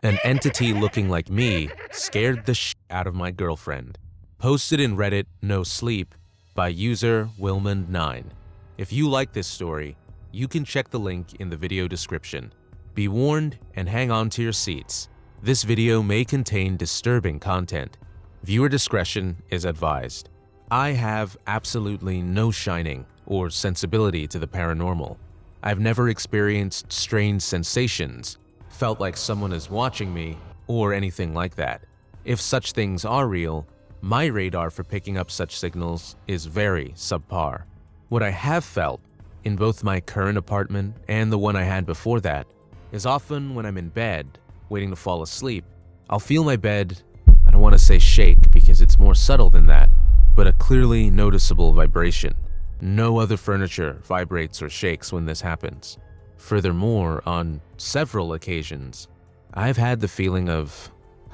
An entity looking like me scared the shit out of my girlfriend. Posted in Reddit nosleep by user Wilmond9. If you like this story, you can check the link in the video description. Be warned and hang on to your seats. This video may contain disturbing content. Viewer discretion is advised. I have absolutely no shining or sensibility to the paranormal. I've never experienced strange sensations, felt like someone is watching me, or anything like that. If such things are real, my radar for picking up such signals is very subpar. What I have felt, in both my current apartment and the one I had before that, is often when I'm in bed, waiting to fall asleep, I'll feel my bed, I don't want to say shake because it's more subtle than that, but a clearly noticeable vibration. No other furniture vibrates or shakes when this happens. Furthermore, on several occasions, I've had the feeling of,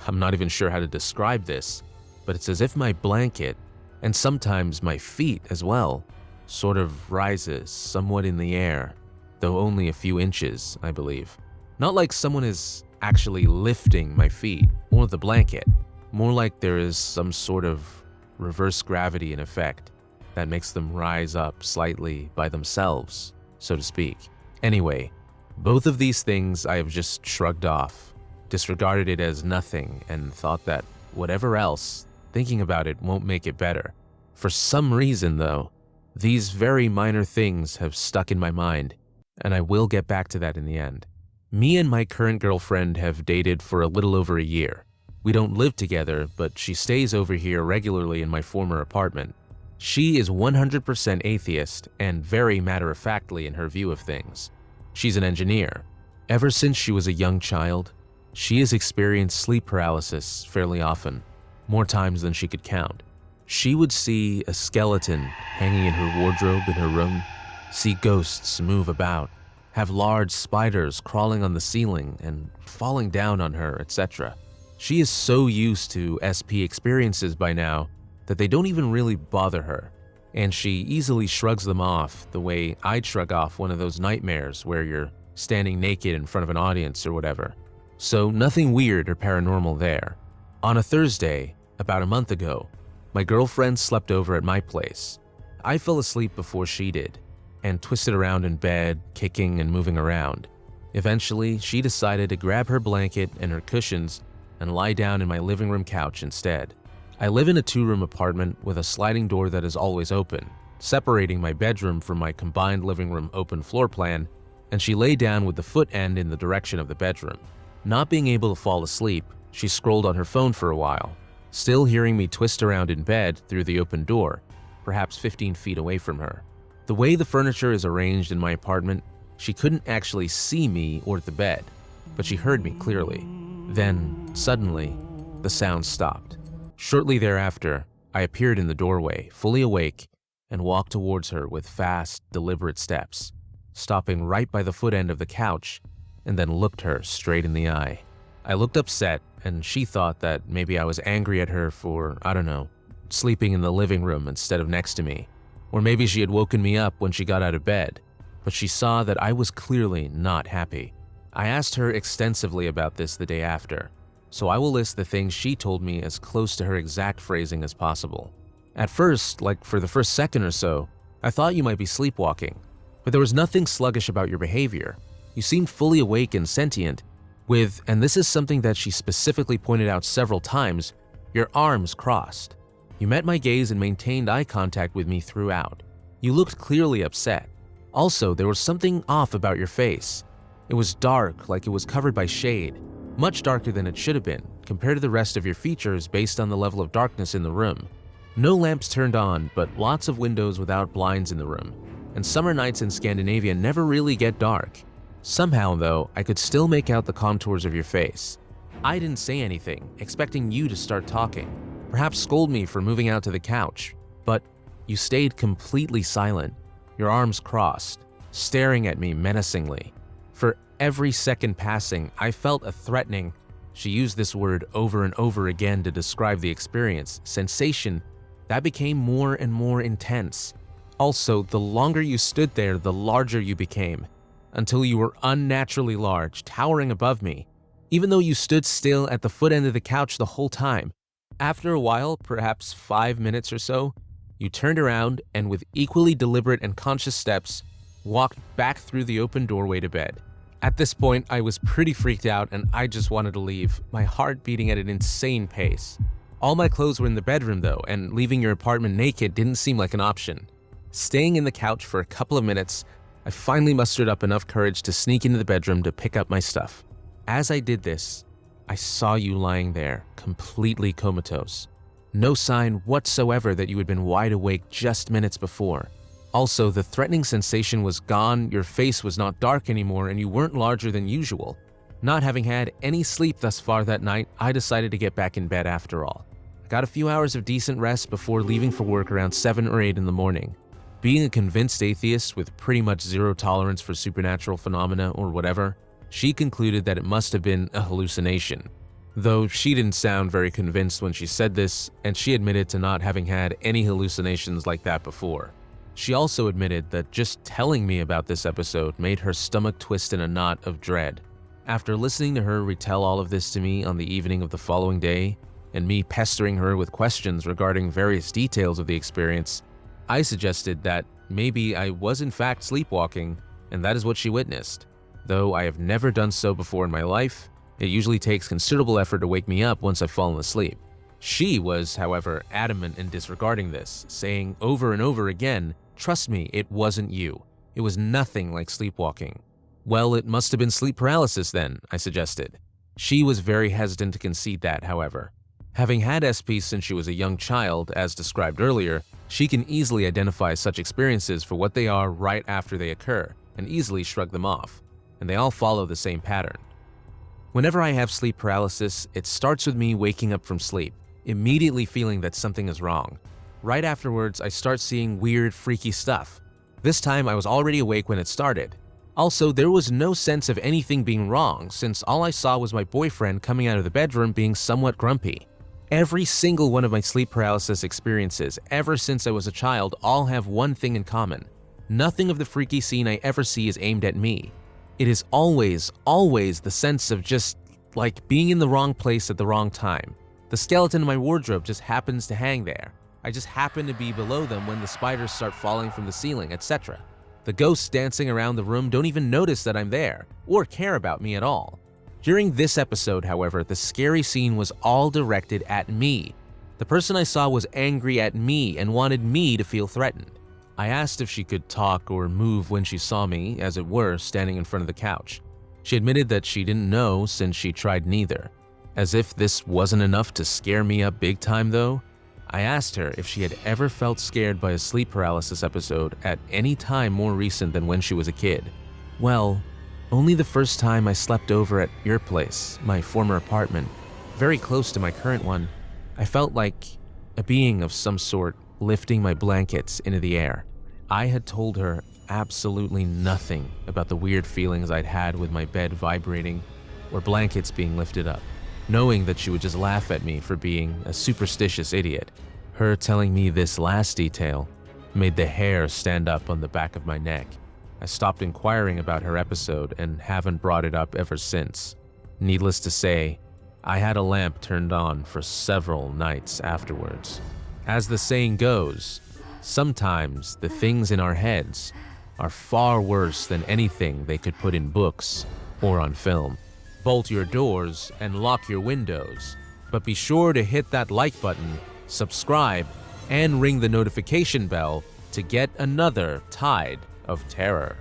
I'm not even sure how to describe this, but it's as if my blanket, and sometimes my feet as well, sort of rises somewhat in the air, though only a few inches, I believe. Not like someone is actually lifting my feet or the blanket, more like there is some sort of reverse gravity in effect that makes them rise up slightly by themselves, so to speak. Anyway, both of these things I have just shrugged off, disregarded it as nothing, and thought that whatever else, thinking about it won't make it better. For some reason, though, these very minor things have stuck in my mind, and I will get back to that in the end. Me and my current girlfriend have dated for a little over a year. We don't live together, but she stays over here regularly in my former apartment. She is 100% atheist and very matter-of-factly in her view of things. She's an engineer. Ever since she was a young child, she has experienced sleep paralysis fairly often, more times than she could count. She would see a skeleton hanging in her wardrobe in her room, see ghosts move about, have large spiders crawling on the ceiling and falling down on her, etc. She is so used to SP experiences by now that they don't even really bother her, and she easily shrugs them off the way I'd shrug off one of those nightmares where you're standing naked in front of an audience or whatever. So nothing weird or paranormal there. On a Thursday, about a month ago, my girlfriend slept over at my place. I fell asleep before she did, and twisted around in bed, kicking and moving around. Eventually, she decided to grab her blanket and her cushions and lie down in my living room couch instead. I live in a 2-room apartment with a sliding door that is always open, separating my bedroom from my combined living room open floor plan, and she lay down with the foot end in the direction of the bedroom. Not being able to fall asleep, she scrolled on her phone for a while, still hearing me twist around in bed through the open door, perhaps 15 feet away from her. The way the furniture is arranged in my apartment, she couldn't actually see me or the bed, but she heard me clearly. Then, suddenly, the sound stopped. Shortly thereafter, I appeared in the doorway, fully awake, and walked towards her with fast, deliberate steps, stopping right by the foot end of the couch, and then looked her straight in the eye. I looked upset, and she thought that maybe I was angry at her for, I don't know, sleeping in the living room instead of next to me, or maybe she had woken me up when she got out of bed, but she saw that I was clearly not happy. I asked her extensively about this the day after, so I will list the things she told me as close to her exact phrasing as possible. At first, like for the first second or so, I thought you might be sleepwalking, but there was nothing sluggish about your behavior. You seemed fully awake and sentient, with, and this is something that she specifically pointed out several times, your arms crossed. You met my gaze and maintained eye contact with me throughout. You looked clearly upset. Also, there was something off about your face. It was dark, like it was covered by shade. Much darker than it should have been, compared to the rest of your features based on the level of darkness in the room. No lamps turned on, but lots of windows without blinds in the room, and summer nights in Scandinavia never really get dark. Somehow, though, I could still make out the contours of your face. I didn't say anything, expecting you to start talking, perhaps scold me for moving out to the couch, but you stayed completely silent, your arms crossed, staring at me menacingly. For every second passing, I felt a threatening, she used this word over and over again to describe the experience, sensation that became more and more intense. Also, the longer you stood there, the larger you became, until you were unnaturally large, towering above me. even though you stood still at the foot end of the couch the whole time. After a while, perhaps 5 minutes or so, you turned around and with equally deliberate and conscious steps, walked back through the open doorway to bed. At this point, I was pretty freaked out and I just wanted to leave, my heart beating at an insane pace. All my clothes were in the bedroom though, and leaving your apartment naked didn't seem like an option. Staying in the couch for a couple of minutes, I finally mustered up enough courage to sneak into the bedroom to pick up my stuff. As I did this, I saw you lying there, completely comatose. No sign whatsoever that you had been wide awake just minutes before. Also, the threatening sensation was gone, your face was not dark anymore, and you weren't larger than usual. Not having had any sleep thus far that night, I decided to get back in bed after all. I got a few hours of decent rest before leaving for work around 7 or 8 in the morning. Being a convinced atheist with pretty much zero tolerance for supernatural phenomena or whatever, she concluded that it must have been a hallucination. Though she didn't sound very convinced when she said this, and she admitted to not having had any hallucinations like that before. She also admitted that just telling me about this episode made her stomach twist in a knot of dread. After listening to her retell all of this to me on the evening of the following day, and me pestering her with questions regarding various details of the experience, I suggested that maybe I was in fact sleepwalking, and that is what she witnessed. Though I have never done so before in my life, it usually takes considerable effort to wake me up once I've fallen asleep. She was, however, adamant in disregarding this, saying over and over again, "Trust me, it wasn't you. It was nothing like sleepwalking." "Well, it must have been sleep paralysis then," I suggested. She was very hesitant to concede that, however. Having had SP since she was a young child, as described earlier, she can easily identify such experiences for what they are right after they occur, and easily shrug them off. And they all follow the same pattern. Whenever I have sleep paralysis, it starts with me waking up from sleep, immediately feeling that something is wrong. Right afterwards, I start seeing weird, freaky stuff. This time, I was already awake when it started. Also, there was no sense of anything being wrong, since all I saw was my boyfriend coming out of the bedroom being somewhat grumpy. Every single one of my sleep paralysis experiences, ever since I was a child, all have one thing in common. Nothing of the freaky scene I ever see is aimed at me. It is always the sense of just, like, being in the wrong place at the wrong time. The skeleton in my wardrobe just happens to hang there. I just happen to be below them when the spiders start falling from the ceiling, etc. The ghosts dancing around the room don't even notice that I'm there, or care about me at all. During this episode, however, the scary scene was all directed at me. The person I saw was angry at me and wanted me to feel threatened. I asked if she could talk or move when she saw me, as it were, standing in front of the couch. She admitted that she didn't know since she tried neither. As if this wasn't enough to scare me up big time though, I asked her if she had ever felt scared by a sleep paralysis episode at any time more recent than when she was a kid. "Well, only the first time I slept over at your place, my former apartment, very close to my current one. I felt like a being of some sort lifting my blankets into the air." I had told her absolutely nothing about the weird feelings I'd had with my bed vibrating or blankets being lifted up, knowing that she would just laugh at me for being a superstitious idiot. Her telling me this last detail made the hair stand up on the back of my neck. I stopped inquiring about her episode and haven't brought it up ever since. Needless to say, I had a lamp turned on for several nights afterwards. As the saying goes, sometimes the things in our heads are far worse than anything they could put in books or on film. Bolt your doors and lock your windows, but be sure to hit that like button, subscribe, and ring the notification bell to get another Tide of Terror.